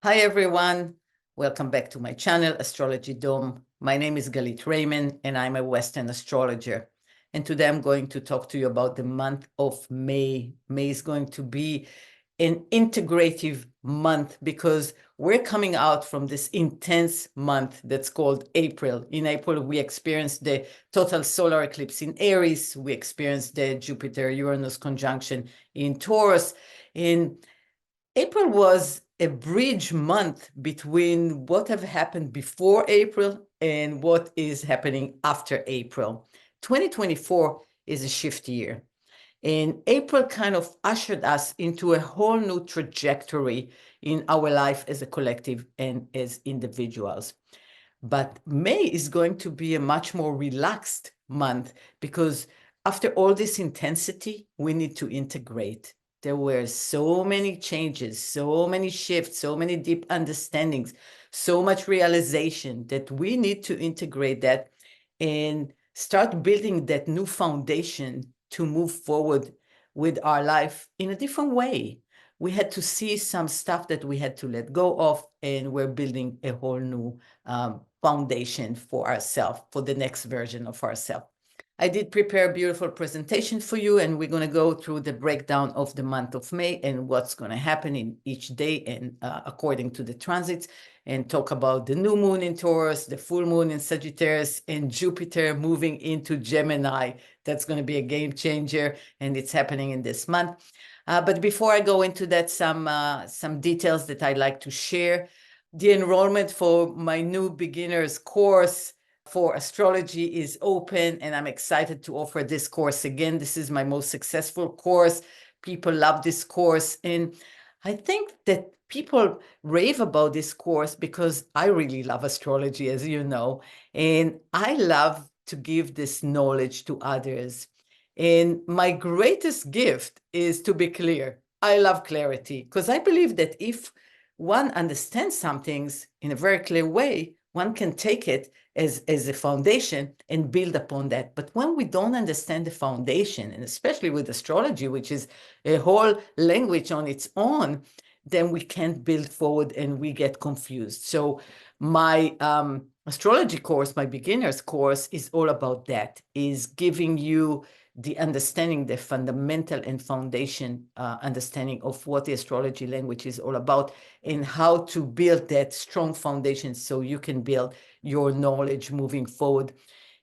Hi everyone, welcome back to my channel, Astrology Dome. My name is Galit and I'm a Western astrologer. And today I'm going to talk to you about the month of May. May is going to be an integrative month because we're coming out from this intense month that's called April. In April, we experienced the total solar eclipse in Aries. We experienced the Jupiter-Uranus conjunction in Taurus. In April was a bridge month between what have happened before April and what is happening after April. 2024 is a shift year. And April kind of ushered us into a whole new trajectory in our life as a collective and as individuals. But May is going to be a much more relaxed month because after all this intensity, we need to integrate. There were so many changes, so many shifts, so many deep understandings, so much realization that we need to integrate that and start building that new foundation to move forward with our life in a different way. We had to see some stuff that we had to let go of, and we're building a whole new foundation for ourselves, for the next version of ourselves. I did prepare a beautiful presentation for you, and we're going to go through the breakdown of the month of May and what's going to happen in each day and according to the transits, and talk about the new moon in Taurus, the full moon in Sagittarius, and Jupiter moving into Gemini. That's going to be a game changer, and it's happening in this month. But before I go into that, some details that I'd like to share. The enrollment for my new beginners course for astrology is open, and I'm excited to offer this course again. This is my most successful course. People love this course, and I think that people rave about this course because I really love astrology, as you know, and I love to give this knowledge to others. And my greatest gift is to be clear. I love clarity because I believe that if one understands some things in a very clear way, one can take it as a foundation and build upon that. But when we don't understand the foundation, and especially with astrology, which is a whole language on its own, then we can't build forward and we get confused. So my astrology course, my beginner's course, is all about that, is giving you the understanding, the fundamental and foundation understanding of what the astrology language is all about and how to build that strong foundation so you can build your knowledge moving forward.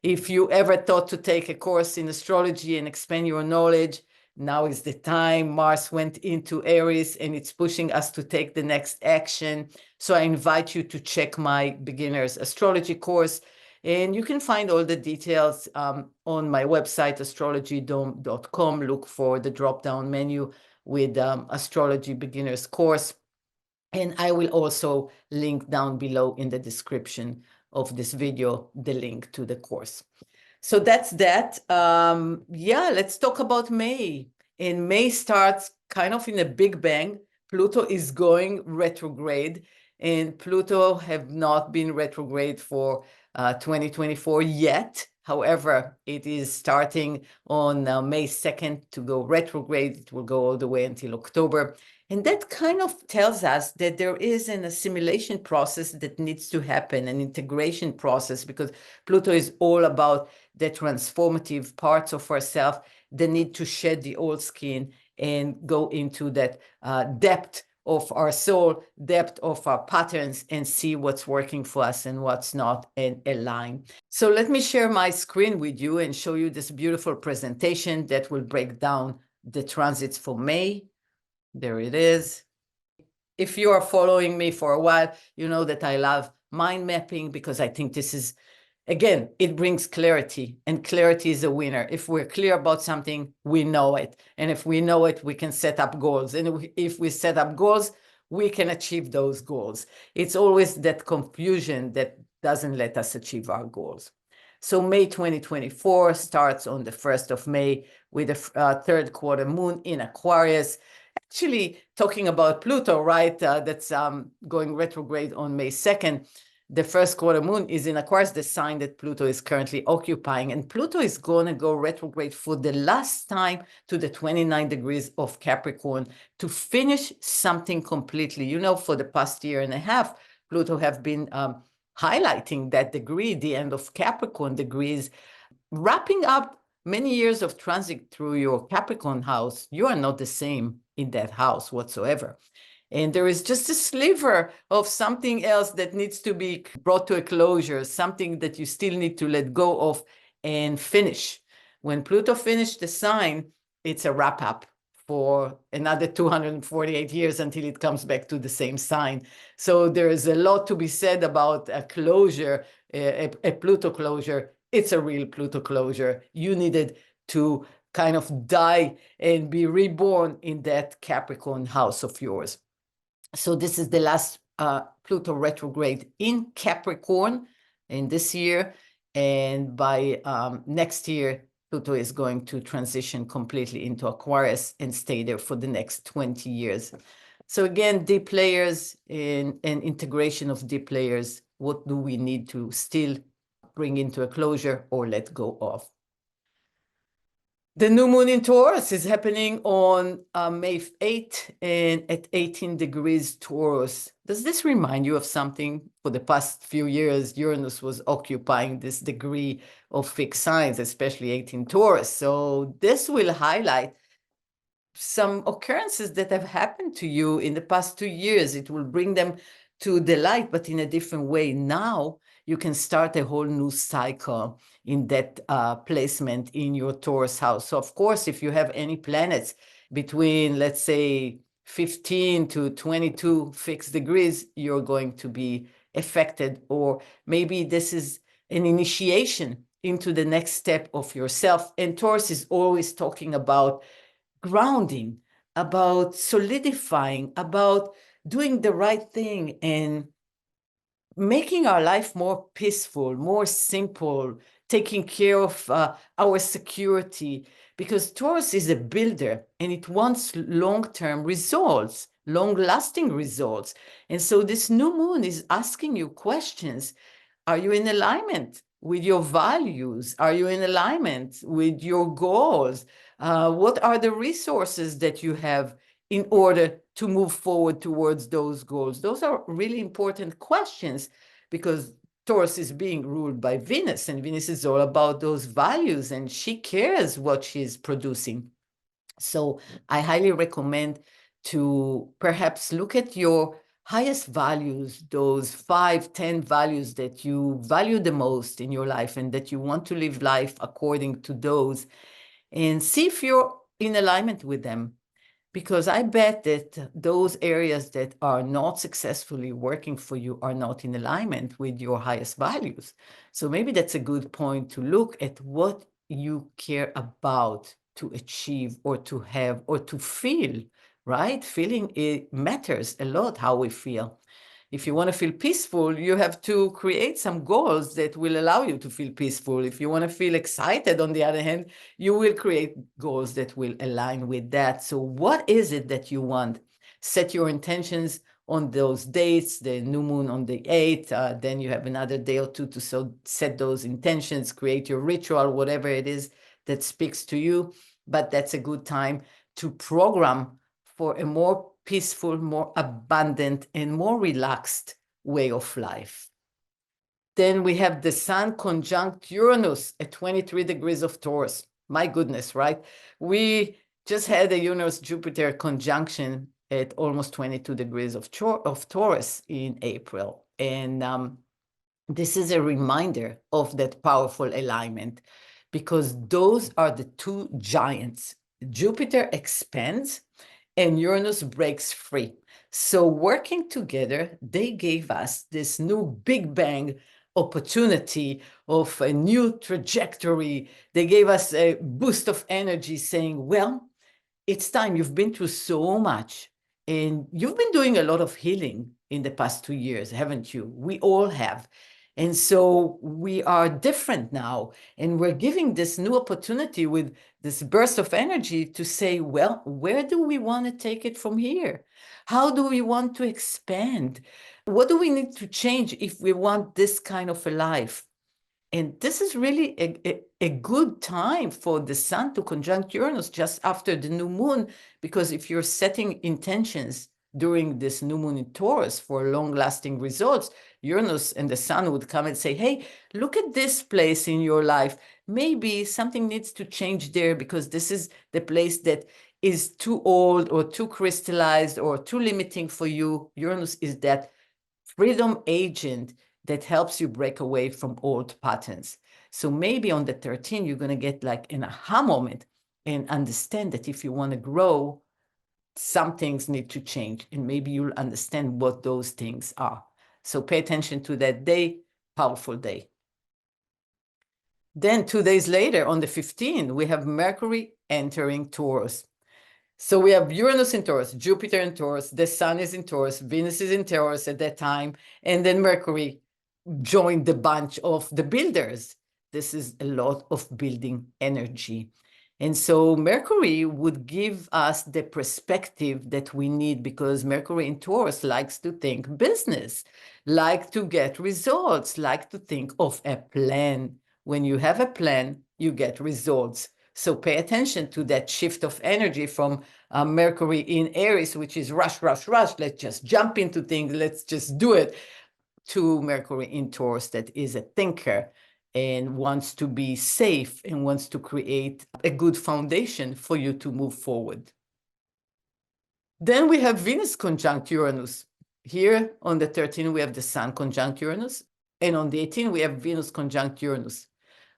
If you ever thought to take a course in astrology and expand your knowledge, now is the time. Mars went into Aries and it's pushing us to take the next action. So I invite you to check my beginner's astrology course. And you can find all the details on my website, astrologydome.com. Look for the drop-down menu with Astrology Beginners Course. And I will also link down below in the description of this video, the link to the course. So that's that. Yeah, let's talk about May. And May starts kind of in a big bang. Pluto is going retrograde, and Pluto have not been retrograde for 2024 yet. However, it is starting on May 2nd to go retrograde. It will go all the way until October. And that kind of tells us that there is an assimilation process that needs to happen, an integration process, because Pluto is all about the transformative parts of ourselves, the need to shed the old skin and go into that depth of our soul, depth of our patterns, and see what's working for us and what's not, and align. So let me share my screen with you and show you this beautiful presentation that will break down the transits for May. There it is. If you are following me for a while, you know that I love mind mapping because I think this is, again, it brings clarity, and clarity is a winner. If we're clear about something, we know it. And if we know it, we can set up goals. And if we set up goals, we can achieve those goals. It's always that confusion that doesn't let us achieve our goals. So May 2024 starts on the 1st of May with a third quarter moon in Aquarius. Actually, talking about Pluto, right, that's going retrograde on May 2nd. the first quarter moon is in Aquarius, the sign that Pluto is currently occupying. And Pluto is going to go retrograde for the last time to the 29 degrees of Capricorn to finish something completely. You know, for the past year and a half, Pluto have been highlighting that degree, the end of Capricorn degrees, wrapping up many years of transit through your Capricorn house. You are not the same in that house whatsoever. And there is just a sliver of something else that needs to be brought to a closure, something that you still need to let go of and finish. When Pluto finished the sign, it's a wrap up for another 248 years until it comes back to the same sign. So there is a lot to be said about a closure, a Pluto closure. It's a real Pluto closure. You needed to kind of die and be reborn in that Capricorn house of yours. So this is the last Pluto retrograde in Capricorn in this year. And by next year, Pluto is going to transition completely into Aquarius and stay there for the next 20 years. So again, deep layers and integration of deep layers. What do we need to still bring into a closure or let go of? The new moon in Taurus is happening on May 8th and at 18 degrees Taurus. Does this remind you of something? For the past few years, Uranus was occupying this degree of fixed signs, especially 18 Taurus. So this will highlight some occurrences that have happened to you in the past 2 years. It will bring them to the light, but in a different way. Now you can start a whole new cycle in that placement in your Taurus house. So of course, if you have any planets between, let's say, 15 to 22 fixed degrees, you're going to be affected. Or maybe this is an initiation into the next step of yourself. And Taurus is always talking about grounding, about solidifying, about doing the right thing and making our life more peaceful, more simple, taking care of our security, because Taurus is a builder and it wants long-term results, long-lasting results. And so this new moon is asking you questions. Are you in alignment with your values? Are you in alignment with your goals? What are the resources that you have in order to move forward towards those goals? Those are really important questions because Taurus is being ruled by Venus, and Venus is all about those values, and she cares what she's producing. So I highly recommend to perhaps look at your highest values, those 5, 10 values that you value the most in your life and that you want to live life according to those, and see if you're in alignment with them. Because I bet that those areas that are not successfully working for you are not in alignment with your highest values. So maybe that's a good point to look at what you care about to achieve or to have or to feel, right? Feeling, it matters a lot how we feel. If you want to feel peaceful, you have to create some goals that will allow you to feel peaceful. If you want to feel excited, on the other hand, you will create goals that will align with that. So what is it that you want? Set your intentions on those dates, the new moon on the 8th, then you have another day or two to set those intentions, create your ritual, whatever it is that speaks to you. But that's a good time to program for a more peaceful, more abundant, and more relaxed way of life. Then we have the Sun conjunct Uranus at 23 degrees of Taurus. My goodness, right? We just had a Uranus-Jupiter conjunction at almost 22 degrees of Taurus in April. And this is a reminder of that powerful alignment, because those are the two giants. Jupiter expands and Uranus breaks free. So working together, they gave us this new Big Bang opportunity of a new trajectory. They gave us a boost of energy saying, well, it's time. You've been through so much and you've been doing a lot of healing in the past 2 years, haven't you? We all have. And so we are different now, and we're giving this new opportunity with this burst of energy to say, well, where do we want to take it from here? How do we want to expand? What do we need to change if we want this kind of a life? And this is really a good time for the sun to conjunct Uranus just after the new moon, because if you're setting intentions during this new moon in Taurus for long-lasting results, Uranus and the sun would come and say, hey, look at this place in your life. Maybe something needs to change there because this is the place that is too old or too crystallized or too limiting for you. Uranus is that freedom agent that helps you break away from old patterns. So maybe on the 13th, you're going to get like an aha moment and understand that if you want to grow, some things need to change, and maybe you'll understand what those things are. So pay attention to that day, powerful day. Then 2 days later, on the 15th, we have Mercury entering Taurus. So we have Uranus in Taurus, Jupiter in Taurus, the sun is in Taurus, Venus is in Taurus at that time, and then Mercury joined the bunch of the builders. This is a lot of building energy. And so Mercury would give us the perspective that we need, because Mercury in Taurus likes to think business, like to get results, like to think of a plan. When you have a plan, you get results. So pay attention to that shift of energy from Mercury in Aries, which is rush, rush, rush. Let's just jump into things. Let's just do it, to Mercury in Taurus that is a thinker and wants to be safe and wants to create a good foundation for you to move forward. Then we have Venus conjunct Uranus. Here on the 13th, we have the sun conjunct Uranus. And on the 18th, we have Venus conjunct Uranus.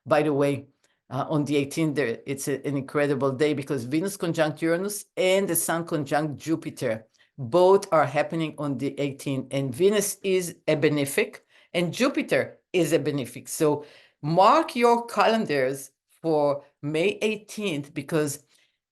By the way, on the 18th, it's an incredible day because Venus conjunct Uranus and the sun conjunct Jupiter both are happening on the 18th, and Venus is a benefic and Jupiter is a benefic. So mark your calendars for May 18th, because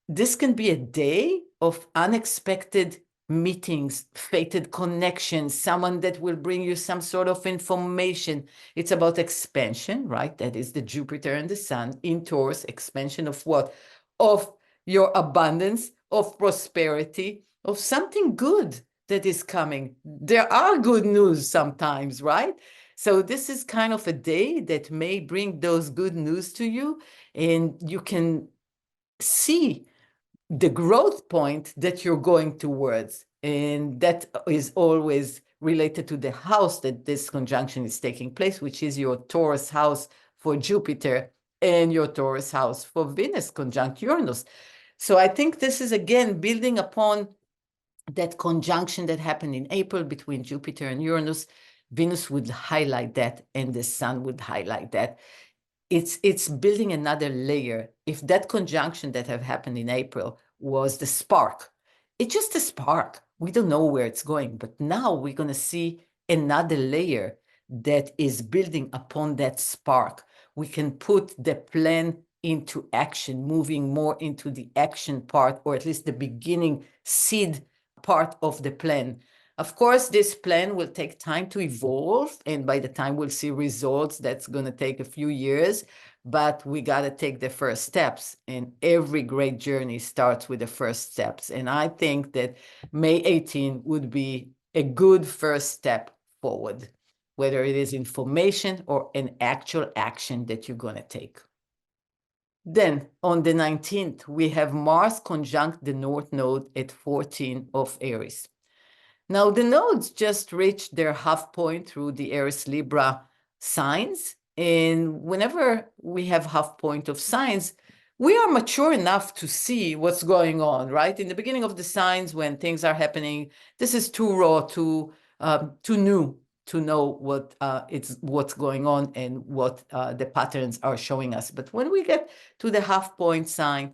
this can be a day of unexpected meetings, fated connections, someone that will bring you some sort of information. It's about expansion, right? That is the Jupiter and the sun in Taurus. Expansion of what? Of your abundance, of prosperity, of something good that is coming. There are good news sometimes, right? So this is kind of a day that may bring those good news to you, and you can see the growth point that you're going towards. And that is always related to the house that this conjunction is taking place, which is your Taurus house for Jupiter and your Taurus house for Venus conjunct Uranus. So I think this is, again, building upon that conjunction that happened in April between Jupiter and Uranus. Venus would highlight that, and the sun would highlight that. It's building another layer. If that conjunction that have happened in April was the spark, it's just a spark. We don't know where it's going, but now we're going to see another layer that is building upon that spark. We can put the plan into action, moving more into the action part, or at least the beginning seed part of the plan. Of course, this plan will take time to evolve, and by the time we'll see results, that's going to take a few years, but we got to take the first steps, and every great journey starts with the first steps. And I think that May 18 would be a good first step forward, whether it is information or an actual action that you're going to take. Then on the 19th, we have Mars conjunct the North Node at 14 of Aries. Now, the nodes just reached their half point through the Aries Libra signs. And whenever we have half point of signs, we are mature enough to see what's going on, right? In the beginning of the signs, when things are happening, this is too raw, too new to know what's going on and what the patterns are showing us. But when we get to the half point sign,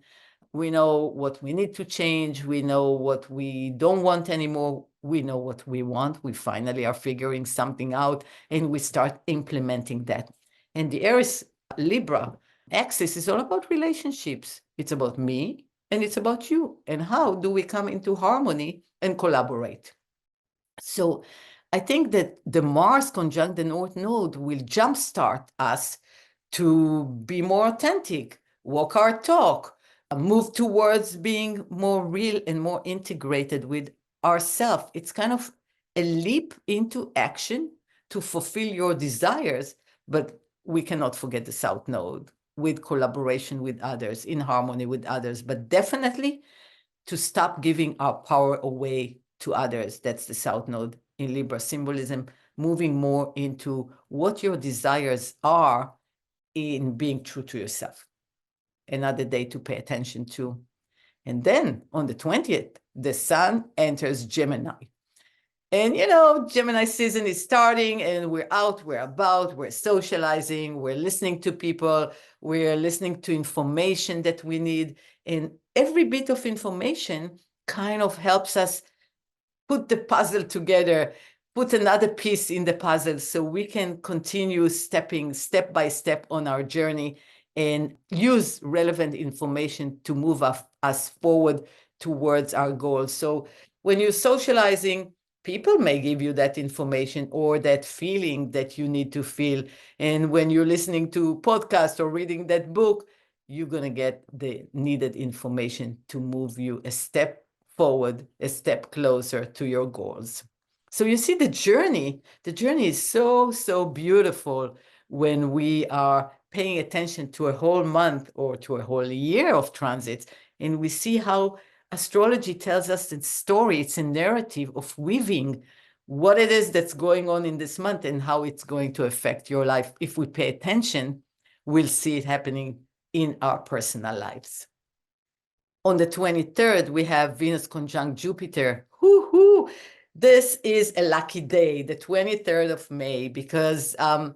we know what we need to change. We know what we don't want anymore. We know what we want. We finally are figuring something out, and we start implementing that. And the Aries Libra axis is all about relationships. It's about me and it's about you. And how do we come into harmony and collaborate? So I think that the Mars conjunct the North Node will jumpstart us to be more authentic, walk our talk, move towards being more real and more integrated with ourselves. It's kind of a leap into action to fulfill your desires, but we cannot forget the South Node with collaboration with others, in harmony with others, but definitely to stop giving our power away to others. That's the South Node in Libra symbolism, moving more into what your desires are in being true to yourself. Another day to pay attention to. And then on the 20th, the sun enters Gemini. And, Gemini season is starting and we're out, we're about, we're socializing, we're listening to people, we're listening to information that we need. And every bit of information kind of helps us put the puzzle together, put another piece in the puzzle so we can continue stepping step by step on our journey and use relevant information to move us forward towards our goals. So when you're socializing, people may give you that information or that feeling that you need to feel. And when you're listening to podcasts or reading that book, you're going to get the needed information to move you a step forward, a step closer to your goals. So you see the journey is so beautiful when we are paying attention to a whole month or to a whole year of transits, and we see how astrology tells us the story. It's a narrative of weaving what it is that's going on in this month and how it's going to affect your life. If we pay attention, we'll see it happening in our personal lives. On the 23rd, we have Venus conjunct Jupiter. Woo-hoo! This is a lucky day, the 23rd of May, because, and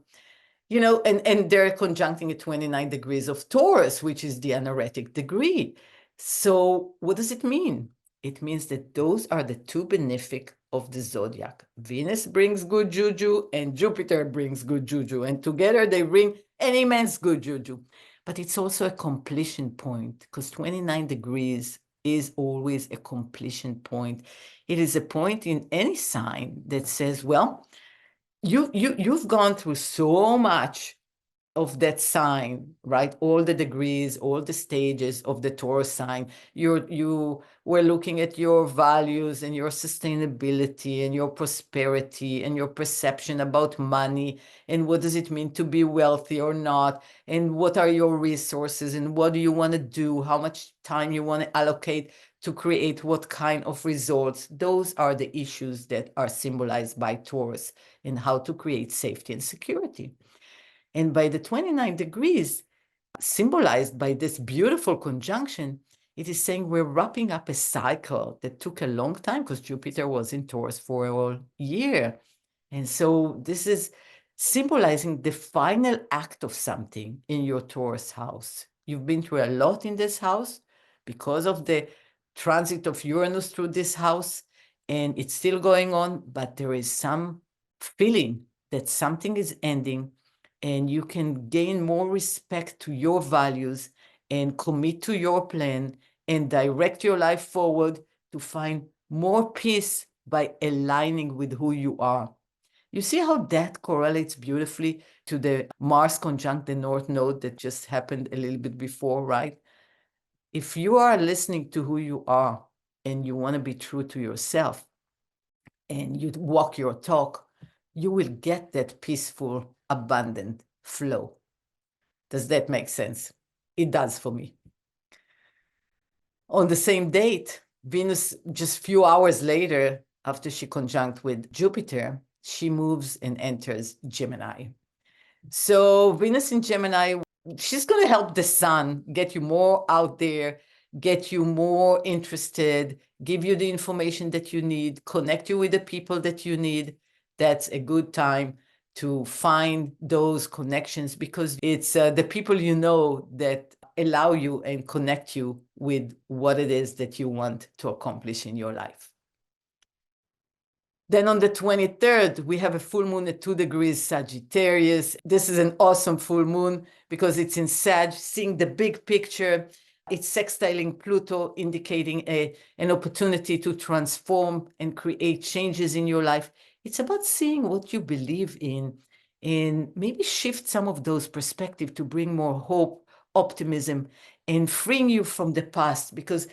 they're conjuncting at 29 degrees of Taurus, which is the anaretic degree. So what does it mean? It means that those are the two benefic of the zodiac. Venus brings good juju and Jupiter brings good juju, and together they bring an immense good juju. But it's also a completion point, because 29 degrees is always a completion point. It is a point in any sign that says, well, you've gone through so much of that sign, right? All the degrees, all the stages of the Taurus sign. You were looking at your values and your sustainability and your prosperity and your perception about money and what does it mean to be wealthy or not, and what are your resources and what do you want to do, how much time you want to allocate to create what kind of results. Those are the issues that are symbolized by Taurus and how to create safety and security. And by the 29 degrees, symbolized by this beautiful conjunction, it is saying we're wrapping up a cycle that took a long time because Jupiter was in Taurus for a whole year. And so this is symbolizing the final act of something in your Taurus house. You've been through a lot in this house because of the transit of Uranus through this house, and it's still going on, but there is some feeling that something is ending, and you can gain more respect to your values and commit to your plan and direct your life forward to find more peace by aligning with who you are. You see how that correlates beautifully to the Mars conjunct the North Node that just happened a little bit before, right? If you are listening to who you are and you want to be true to yourself and you walk your talk, you will get that peaceful, abundant flow. Does that make sense? It does for me. On the same date, Venus, just few hours later, after she conjunct with Jupiter, she moves and enters Gemini. So Venus in Gemini, she's going to help the sun get you more out there, get you more interested, give you the information that you need, connect you with the people that you need. That's a good time to find those connections, because it's the people you know that allow you and connect you with what it is that you want to accomplish in your life. Then on the 23rd, we have a full moon at 2 degrees Sagittarius. This is an awesome full moon because it's in Sag, seeing the big picture. It's sextiling Pluto, indicating an opportunity to transform and create changes in your life. It's about seeing what you believe in and maybe shift some of those perspectives to bring more hope, optimism, and freeing you from the past. Because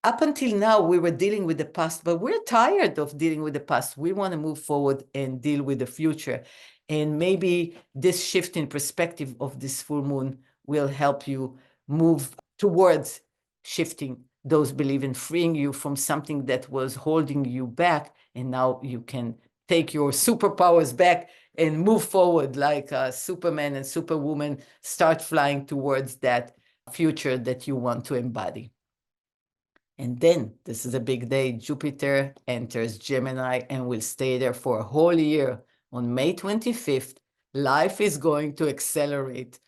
up until now, we were dealing with the past, but we're tired of dealing with the past. We want to move forward and deal with the future. And maybe this shift in perspective of this full moon will help you move towards shifting those beliefs and freeing you from something that was holding you back. And now you can take your superpowers back and move forward like Superman and Superwoman, start flying towards that future that you want to embody. And then, this is a big day, Jupiter enters Gemini and will stay there for a whole year. On May 25th, life is going to accelerate.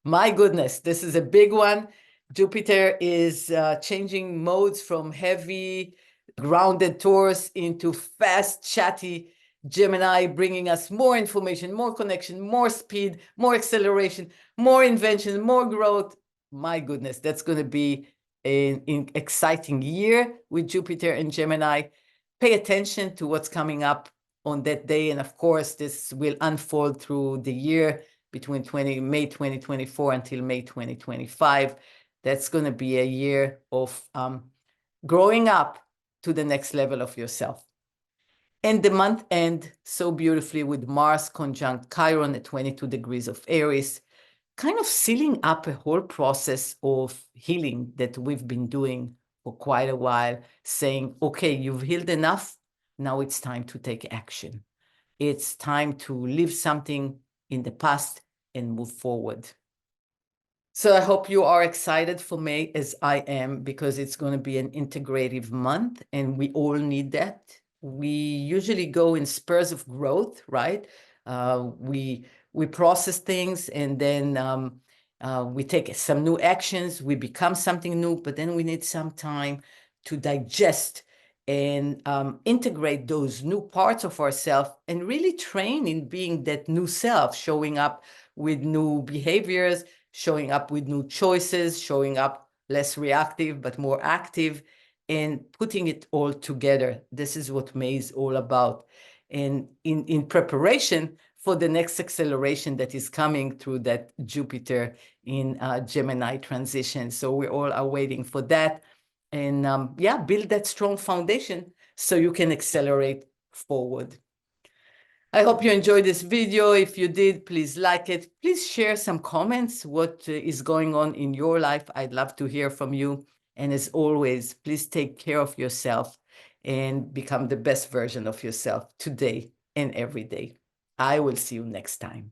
My goodness, this is a big one. Jupiter is changing modes from heavy, grounded Taurus into fast, chatty Gemini, bringing us more information, more connection, more speed, more acceleration, more invention, more growth. My goodness, that's going to be an exciting year with Jupiter and Gemini. Pay attention to what's coming up on that day. And of course, this will unfold through the year between May 2024 until May 2025. That's going to be a year of growing up to the next level of yourself. And the month end so beautifully with Mars conjunct Chiron at 22 degrees of Aries, kind of sealing up a whole process of healing that we've been doing for quite a while, saying, okay, you've healed enough. Now it's time to take action. It's time to leave something in the past and move forward. So I hope you are excited for May as I am, because it's going to be an integrative month and we all need that. We usually go in spurs of growth, right? We process things and then we take some new actions, we become something new, but then we need some time to digest and integrate those new parts of ourselves and really train in being that new self, showing up with new behaviors, showing up with new choices, showing up less reactive, but more active, and putting it all together. This is what May is all about. And in preparation for the next acceleration that is coming through that Jupiter in Gemini transition. So we all are waiting for that. And yeah, build that strong foundation so you can accelerate forward. I hope you enjoyed this video. If you did, please like it. Please share some comments. What is going on in your life? I'd love to hear from you. And as always, please take care of yourself and become the best version of yourself today and every day. I will see you next time.